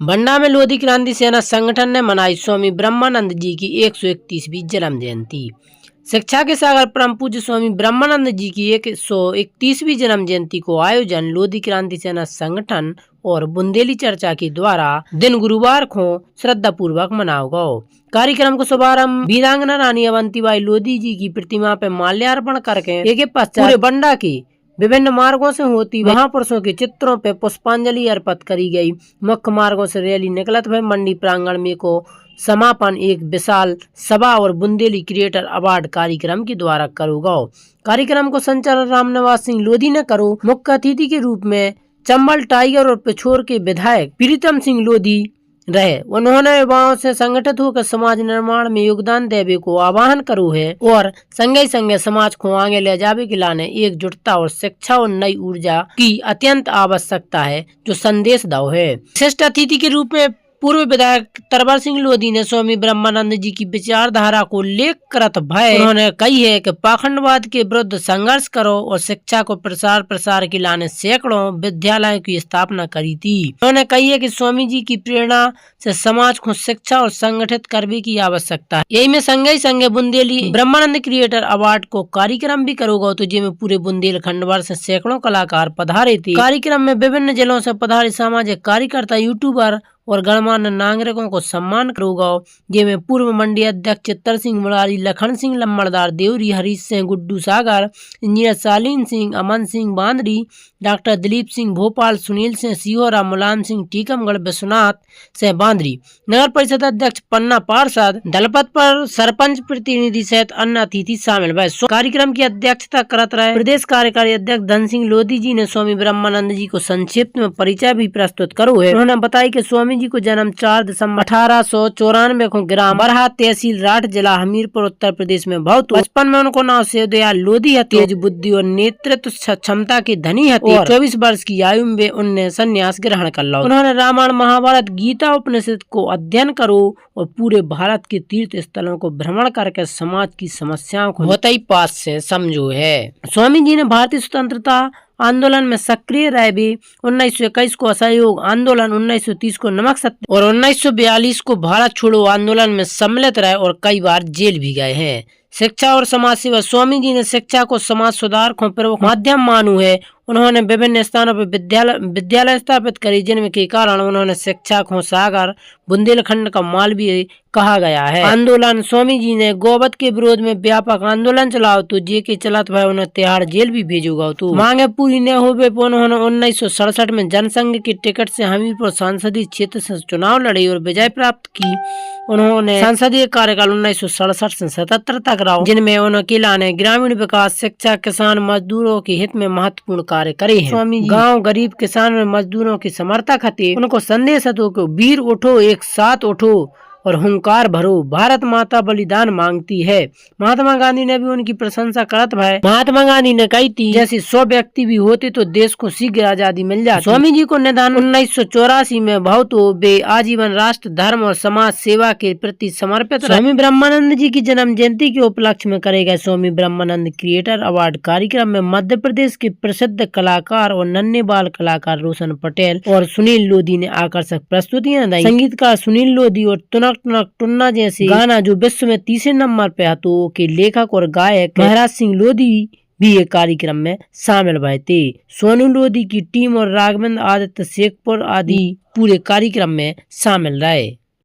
बंडा में लोधी क्रांति सेना संगठन ने मनाई स्वामी ब्रह्मानंद जी की 131वीं जन्म जयंती। शिक्षा के सागर परम पूज्य स्वामी ब्रह्मानंद जी की 131वीं जन्म जयंती को आयोजन लोधी क्रांति सेना संगठन और बुंदेली चर्चा के द्वारा दिन गुरुवार को श्रद्धा पूर्वक मनाओ गयो। कार्यक्रम को शुभारंभ वीरांगना रानी अवंतीबाई लोधी जी की प्रतिमा पे माल्यार्पण करके एक पश्चात पूरे बंडा की विभिन्न मार्गों से होती महापुरुषों के चित्रों पे पुष्पांजलि अर्पित करी गई। मुख्य मार्गों से रैली निकलत हुए मंडी प्रांगण में को समापन एक विशाल सभा और बुंदेली क्रिएटर अवार्ड कार्यक्रम के द्वारा करो गयो। कार्यक्रम को संचालन रामनिवास सिंह लोधी ने करो। मुख्य अतिथि के रूप में चंबल टाइगर और पिछोर के विधायक प्रीतम सिंह लोधी रहे। उन्होंने युवाओं से संगठित होकर समाज निर्माण में योगदान देवे को आह्वान करो है और संगे संगे समाज को आगे ले जावे के लाने एकजुटता और शिक्षा और नई ऊर्जा की अत्यंत आवश्यकता है, जो संदेश दो है। विशिष्ट अतिथि के रूप में पूर्व विधायक तरवर सिंह लोधी ने स्वामी ब्रह्मानंद जी की विचारधारा को लेख करत भय उन्होंने कही है कि पाखंडवाद के विरुद्ध संघर्ष करो और शिक्षा को प्रसार के लाने सैकड़ों विद्यालयों की स्थापना करी थी। उन्होंने कही है कि स्वामी जी की प्रेरणा से समाज को शिक्षा और संगठित करने की आवश्यकता है। यही में संगे संगे बुंदेली ब्रह्मानंद क्रिएटर अवार्ड को कार्यक्रम भी करोगा, तो जिसमें पूरे बुंदेलखंड भर से सैकड़ों कलाकार पधारे थे। कार्यक्रम में विभिन्न जिलों से पधारे सामाजिक कार्यकर्ता, यूट्यूबर और गणमान्य नागरिकों को सम्मान करोगा, जिसमें पूर्व मंडी अध्यक्ष चित्तर सिंह मुरारी, लखन सिंह लम्बड़दार देवरी, हरीश सिंह गुड्डू सागर, इंजीनियर शालीन सिंह, अमन सिंह बांदरी, डॉक्टर दिलीप सिंह भोपाल, सुनील सिंह सिहोरा, मुलायम सिंह टीकमगढ़, विश्वनाथ सिंह बांदरी, नगर परिषद अध्यक्ष पन्ना पार्षद, दलपत पर सरपंच प्रतिनिधि सहित अन्य अतिथि शामिल हुए। कार्यक्रम की अध्यक्षता करत रहे प्रदेश कार्यकारी अध्यक्ष धन सिंह लोधी जी ने स्वामी ब्रह्मानंद जी को संक्षिप्त में परिचय भी प्रस्तुत करो है। उन्होंने बताया कि स्वामी जी को जन्म 4 दिसंबर 1894 को ग्राम बरहा, तहसील राठ, जिला हमीरपुर, उत्तर प्रदेश में बहुत। बचपन में उनको नाम शिवदयाल लोधी है। तेज बुद्धि और नेतृत्व क्षमता के धनी है और 24 वर्ष की आयु में उन्हें संन्यास ग्रहण कर लो। उन्होंने रामायण, महाभारत, गीता, उपनिषद को अध्ययन करो और पूरे भारत के तीर्थ स्थलों को भ्रमण करके समाज की समस्याओं को होते ही पास से समझो है। स्वामी जी ने भारतीय स्वतंत्रता आंदोलन में सक्रिय रहे भी। 1921 को असहयोग आंदोलन, 1930 को नमक सत्याग्रह और 1942 को भारत छोड़ो आंदोलन में सम्मिलित रहे और कई बार जेल भी गए हैं। शिक्षा और समाज सेवा, स्वामी जी ने शिक्षा को समाज सुधार को प्रमुख माध्यम मानू है। उन्होंने विभिन्न स्थानों पर विद्यालय स्थापित करी, जिनमें के कारण उन्होंने शिक्षा को सागर बुंदेलखंड का माल भी कहा गया है। आंदोलन, स्वामी जी ने गोवध के विरोध में व्यापक आंदोलन चलाओ, तो जे के चलत भाई उन्हें तिहाड़ जेल भी भेजोगा। तो मांगे पूरी न हो उन्होंने 1967 में जनसंघ के टिकट से हमीरपुर संसदीय क्षेत्र से चुनाव लड़ी और विजय प्राप्त की। उन्होंने संसदीय कार्यकाल 1967 से 77 तक रहा, जिनमें उनके लाने ग्रामीण विकास, शिक्षा, किसान मजदूरों के हित में महत्वपूर्ण कार्य करे हैं। स्वामी जी गाँव गरीब किसान और मजदूरों के समर्थक थे। उनको संदेश है तो वीर उठो, एक साथ उठो और हुंकार भरो, भारत माता बलिदान मांगती है। महात्मा गांधी ने भी उनकी प्रशंसा करत है। महात्मा गांधी ने कही थी, जैसे 100 व्यक्ति भी होते तो देश को शीघ्र आजादी मिल जाती। स्वामी जी को निधन 1984 में बहुत हो, वे आजीवन राष्ट्र, धर्म और समाज सेवा के प्रति समर्पित। स्वामी ब्रह्मानंद जी की जन्म जयंती के उपलक्ष्य में करे गए स्वामी ब्रह्मानंद क्रिएटर अवार्ड कार्यक्रम में मध्य प्रदेश के प्रसिद्ध कलाकार और नन्हे बाल कलाकार रोशन पटेल और सुनील लोधी ने आकर्षक प्रस्तुतियां दी। संगीतकार सुनील लोधी और टुन्ना जैसे गाना जो विश्व में 3 नंबर पे है, तो के लेखक और गायक महाराज सिंह लोधी भी एक कार्यक्रम में शामिल हुए थे। सोनू लोधी की टीम और राघवेंद्र, आदित्य शेखपुर आदि पूरे कार्यक्रम में शामिल रहे।